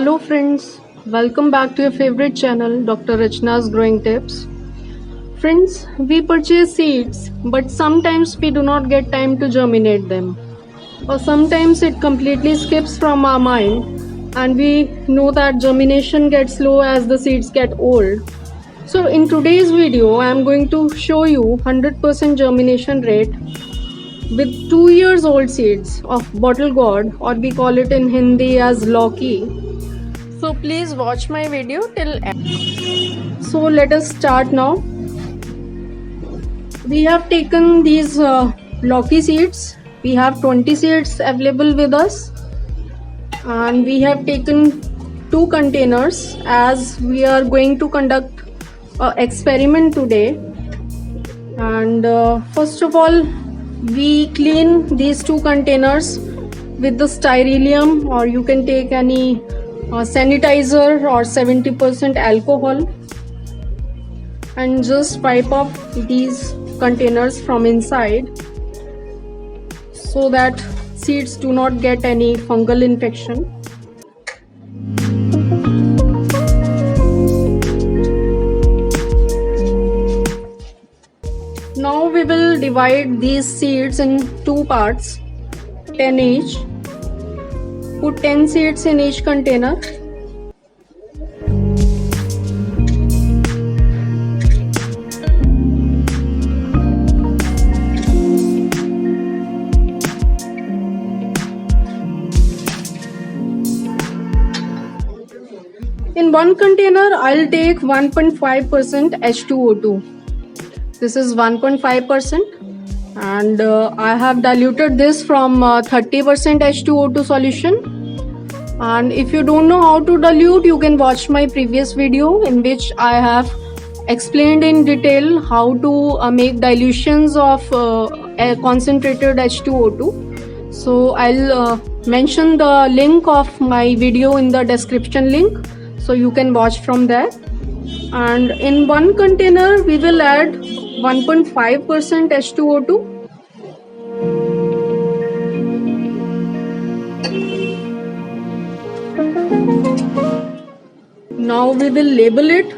Hello friends, welcome back to your favorite channel Dr. Rachna's Growing Tips. Friends, we purchase seeds but sometimes we do not get time to germinate them, or sometimes it completely skips from our mind and we know that germination gets slow as the seeds get old. So in today's video I am going to show you 100% germination rate with 2 years old seeds of bottle gourd, or we call it in Hindi as Lauki. So please watch my video till end. So let us start now. We have taken these Lauki seeds. We have 20 seeds available with us, and we have taken 2 containers as we are going to conduct an experiment today. And first of all, we clean these 2 containers with the Styroleum, or you can take any sanitizer or 70% alcohol, and just wipe off these containers from inside so that seeds do not get any fungal infection. Now we will divide these seeds in 2 parts, 10 each. Put 10 seeds in each container. In one container, I'll take 1.5% H2O2. This is 1.5%, and I have diluted this from 30% H2O2 solution. And if you don't know how to dilute, you can watch my previous video in which I have explained in detail how to make dilutions of a concentrated H2O2. So I'll mention the link of my video in the description link, so you can watch from there. And in one container we will add 1.5% H2O2. Now we will label it.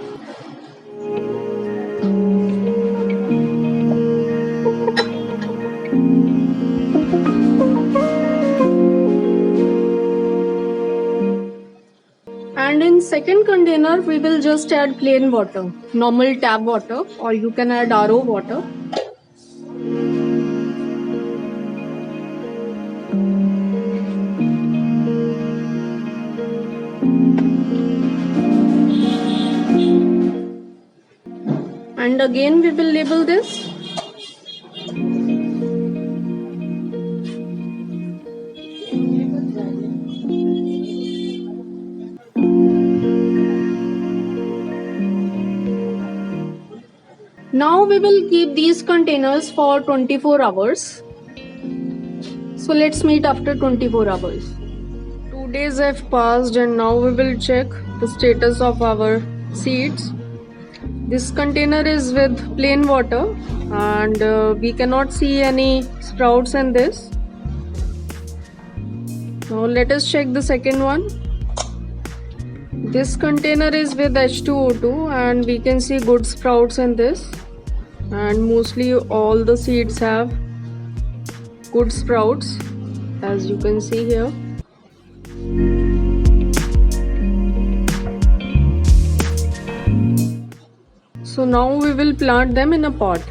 And in second container we will just add plain water, normal tap water, or you can add RO water. And again we will label this. Now we will keep these containers for 24 hours. So let's meet after 24 hours. 2 days have passed and now we will check the status of our seeds. This container is with plain water, and we cannot see any sprouts in this. Now let us check the second one. This container is with H2O2 and we can see good sprouts in this, and mostly all the seeds have good sprouts, as you can see here. So now we will plant them in a pot.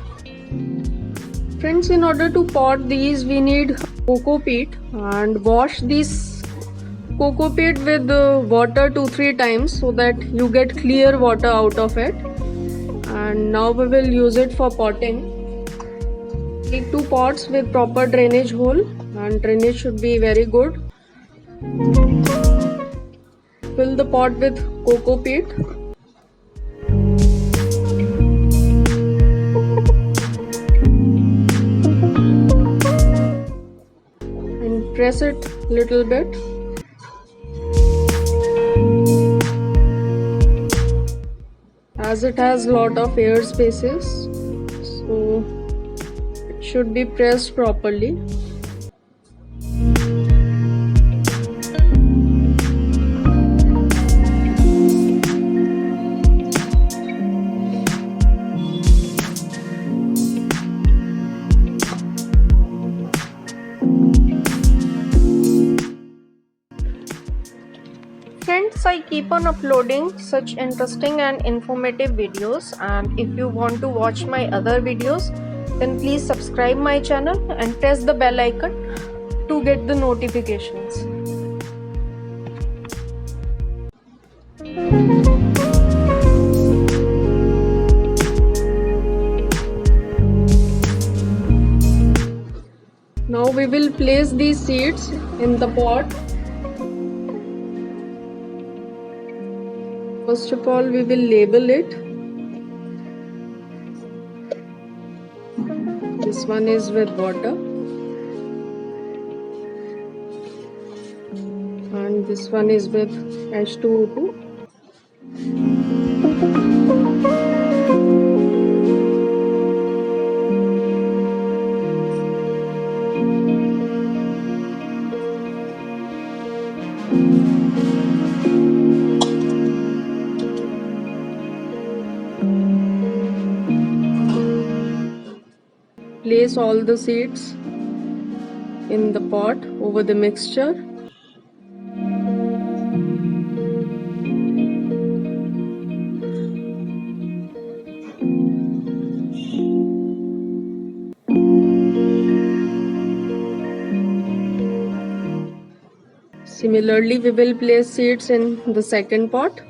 Friends, in order to pot these we need coco peat, and wash this coco peat with water 2-3 times so that you get clear water out of it. And now we will use it for potting. Take 2 pots with proper drainage hole, and drainage should be very good. Fill the pot with coco peat. And press it little bit. As it has lot of air spaces, so it should be pressed properly. I keep on uploading such interesting and informative videos, and if you want to watch my other videos, then please subscribe my channel and press the bell icon to get the notifications. Now we will place these seeds in the pot. First of all, we will label it. This one is with water. And this one is with H2O2. Place all the seeds in the pot over the mixture. Similarly, we will place seeds in the second pot.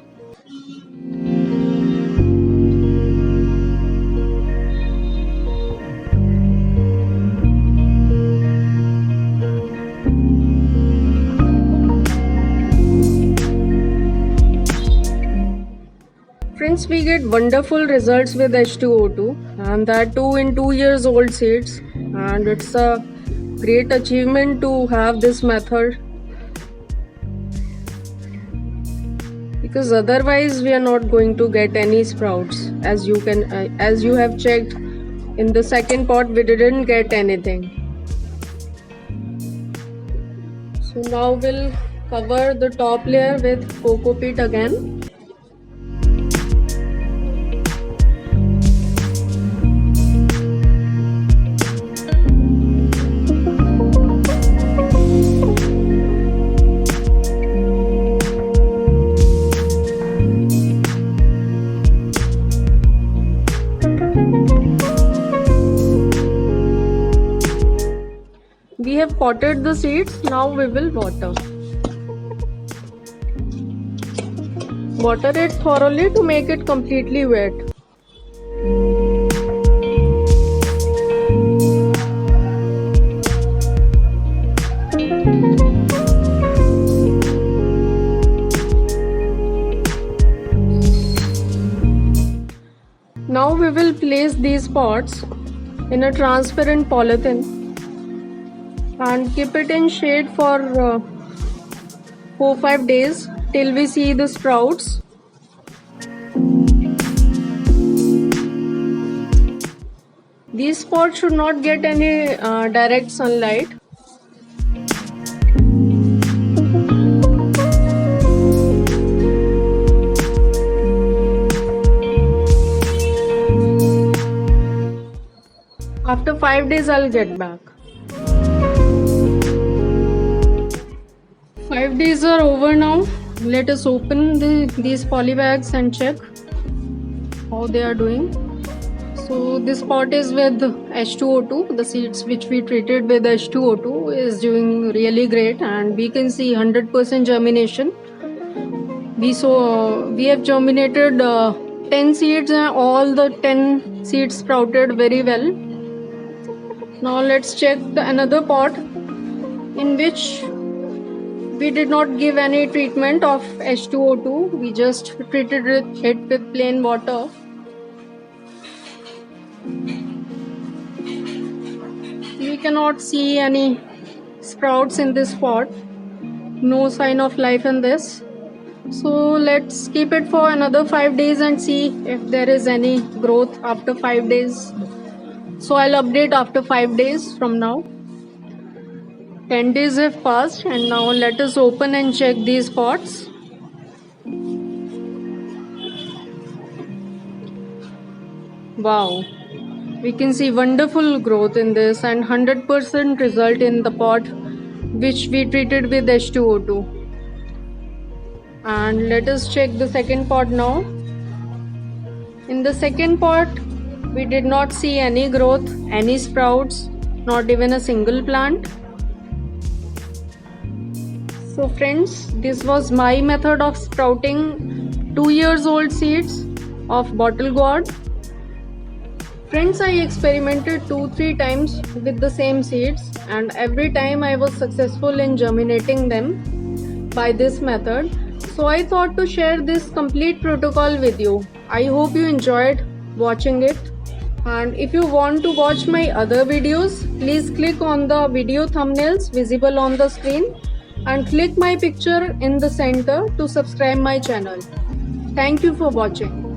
Friends, we get wonderful results with H2O2, and that too in 2 years old seeds, and it's a great achievement to have this method, because otherwise we are not going to get any sprouts. As you have checked in the second pot, we didn't get anything. So now we'll cover the top layer with coco peat again. We have potted the seeds, now we will water. Water it thoroughly to make it completely wet. Now we will place these pots in a transparent polythene and keep it in shade for 4-5 days till we see the sprouts. These pots should not get any direct sunlight. After 5 days I'll get back. 5 days are over now. Let us open these poly bags and check how they are doing. So this pot is with H2O2. The seeds which we treated with H2O2 is doing really great, and we can see 100% germination. We have germinated 10 seeds, and all the 10 seeds sprouted very well. Now let's check another pot in which we did not give any treatment of H2O2. We just treated it with plain water. We cannot see any sprouts in this pot. No sign of life in this. So let's keep it for another 5 days and see if there is any growth after 5 days. So I'll update after 5 days from now. 10 days have passed, and now let us open and check these pots. Wow, we can see wonderful growth in this and 100% result in the pot which we treated with H2O2. And let us check the second pot now. In the second pot, we did not see any growth, any sprouts, not even a single plant. So friends, this was my method of sprouting 2 years old seeds of bottle gourd. Friends, I experimented 2-3 times with the same seeds, and every time I was successful in germinating them by this method. So I thought to share this complete protocol with you. I hope you enjoyed watching it. And if you want to watch my other videos, please click on the video thumbnails visible on the screen and click my picture in the center to subscribe my channel. Thank you for watching.